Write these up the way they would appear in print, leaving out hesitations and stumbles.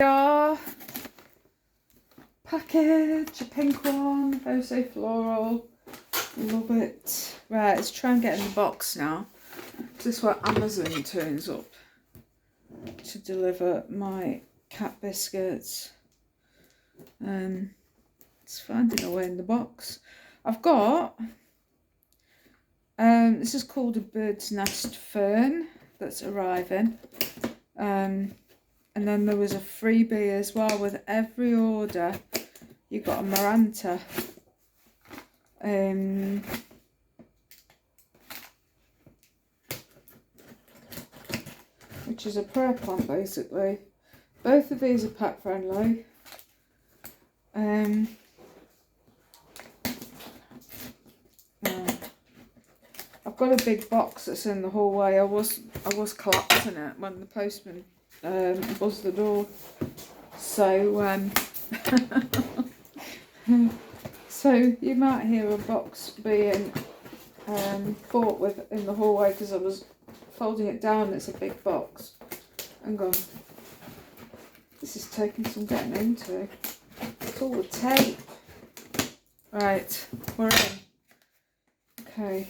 Are package, a pink one, so floral, love it. Right, let's try and get in the box now. This is where Amazon turns up to deliver my cat biscuits. It's finding a way in the box. I've got this is called a bird's nest fern that's arriving. And then there was a freebie as well. With every order you got a maranta, which is a prayer plant basically. Both of these are pet friendly. I've got a big box that's in the hallway. I was collapsing it when the postman buzzed the door. So so you might hear a box being fought with in the hallway because I was folding it down. It's a big box. Hang on. This is taking some getting into. It's all the tape. Right, we're in. Okay.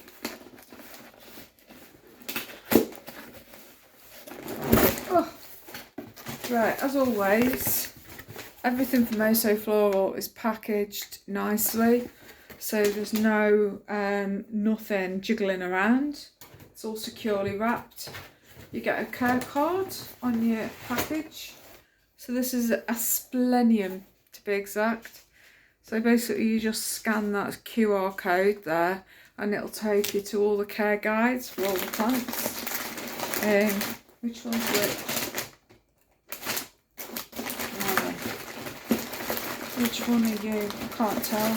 Oh. Right, as always, everything from So Floral is packaged nicely, so there's no nothing jiggling around. It's all securely wrapped. You get a care card on your package. So this is asplenium to be exact. So basically you just scan that QR code there and it'll take you to all the care guides for all the plants. Which one's which? Which one are you? I can't tell.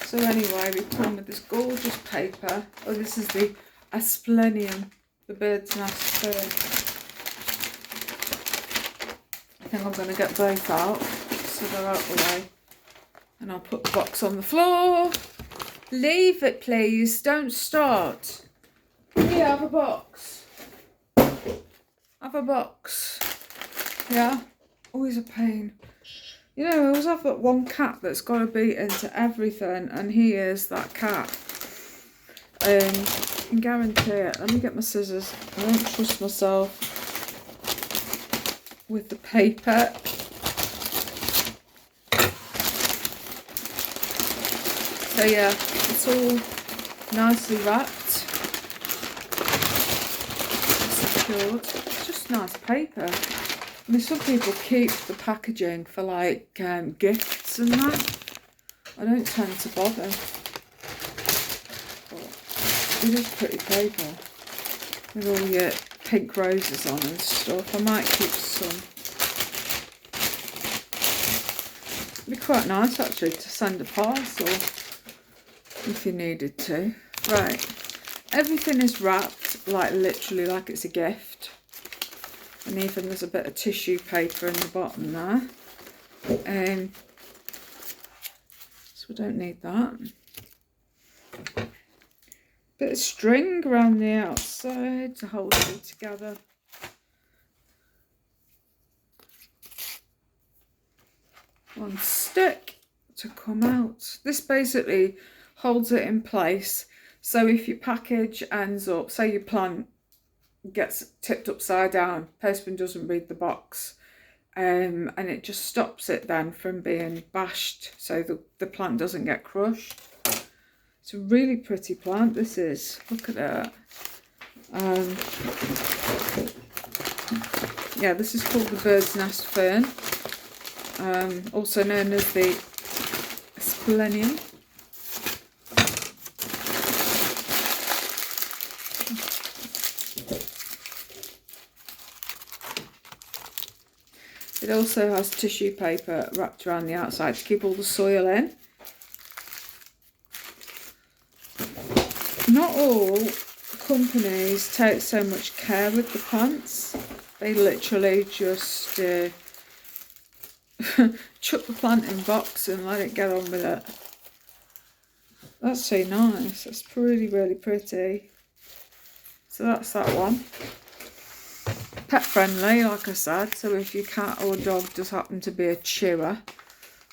So anyway, we come with this gorgeous paper. Oh, this is the asplenium, the bird's nest fern. I think I'm going to get both out so they're out the way. And I'll put the box on the floor. Leave it, please. Don't start. Here, have a box. Have a box. Yeah? Always a pain. You know, I always have that one cat that's got to be into everything, and he is that cat. I can guarantee it. Let me get my scissors. I don't trust myself with the paper. So yeah, it's all nicely wrapped, secured. It's just nice paper. I mean, some people keep the packaging for like gifts and that. I don't tend to bother. But it is pretty paper with all your pink roses on and stuff. I might keep some. It'd be quite nice actually to send a parcel if you needed to. Right, everything is wrapped like literally like it's a gift. And even there's a bit of tissue paper in the bottom there. So we don't need that. Bit of string around the outside to hold it all together. One stick to come out. This basically holds it in place. So if your package ends up, say your plant gets tipped upside down, postman doesn't read the box, and it just stops it then from being bashed, so the plant doesn't get crushed. It's a really pretty plant, this is. Look at that. Yeah, this is called the bird's nest fern, also known as the asplenium. It also has tissue paper wrapped around the outside to keep all the soil in. Not all companies take so much care with the plants. They literally just chuck the plant in a box and let it get on with it. That's so nice. That's really, really pretty. So that's that one. pet friendly, like I said, so if your cat or dog does happen to be a chewer,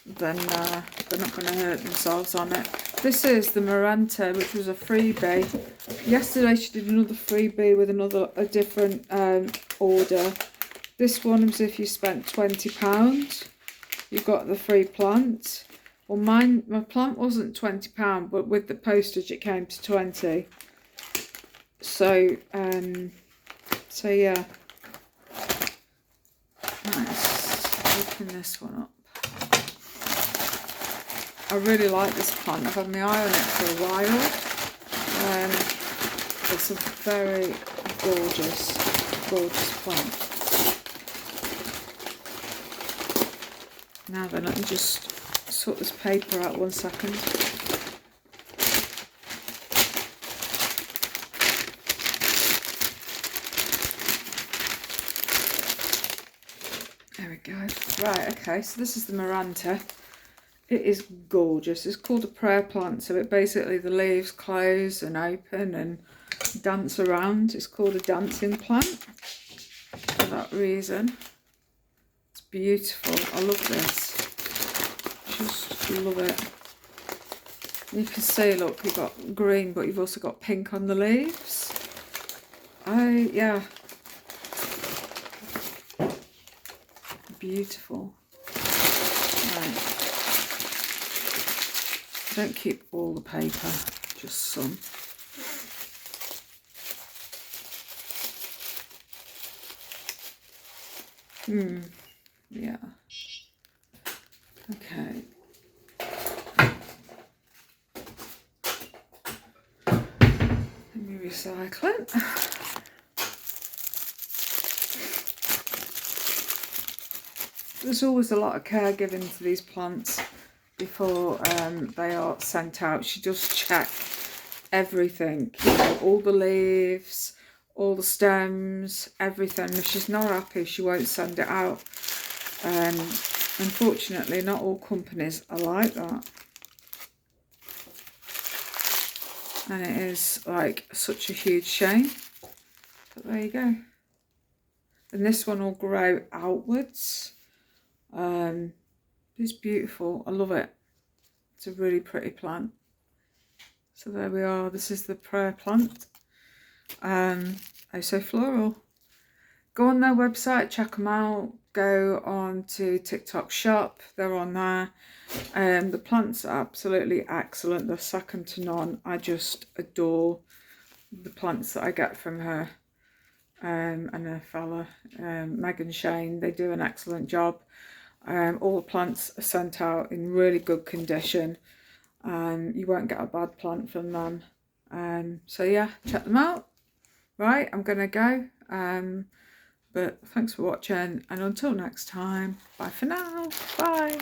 then they're not going to hurt themselves on it. This is the Maranta, which was a freebie. Yesterday she did another freebie with a different order. This one was if you spent £20, you got the free plant. Well, my plant wasn't £20, but with the postage it came to 20. So yeah. Let's open this one up. I really like this plant. I've had my eye on it for a while. It's a very gorgeous plant. Now then, let me just sort this paper out 1 second. There we go. Right, okay, so this is the Maranta. It is gorgeous. It's called a prayer plant, so it basically, the leaves close and open and dance around. It's called a dancing plant for that reason. It's beautiful. I love this. Just love it. You can see, look, you've got green, but you've also got pink on the leaves. Yeah. Beautiful. Right. Don't keep all the paper, just some. Yeah. Okay. Let me recycle it. There's always a lot of care given to these plants before they are sent out. She does check everything, you know, all the leaves, all the stems, everything. If she's not happy, she won't send it out. Unfortunately, not all companies are like that. And it is like such a huge shame. But there you go. And this one will grow outwards. It's beautiful. I love it. It's a really pretty plant. So there we are. This is the prayer plant. So floral. Go on their website, check them out. Go on to TikTok shop. They're on there. The plants are absolutely excellent. They're second to none. I just adore the plants that I get from her. And a fella, Megan Shane. They do an excellent job. All the plants are sent out in really good condition. You won't get a bad plant from them. So yeah, check them out. Right, I'm gonna go. But thanks for watching, and until next time, bye for now. Bye.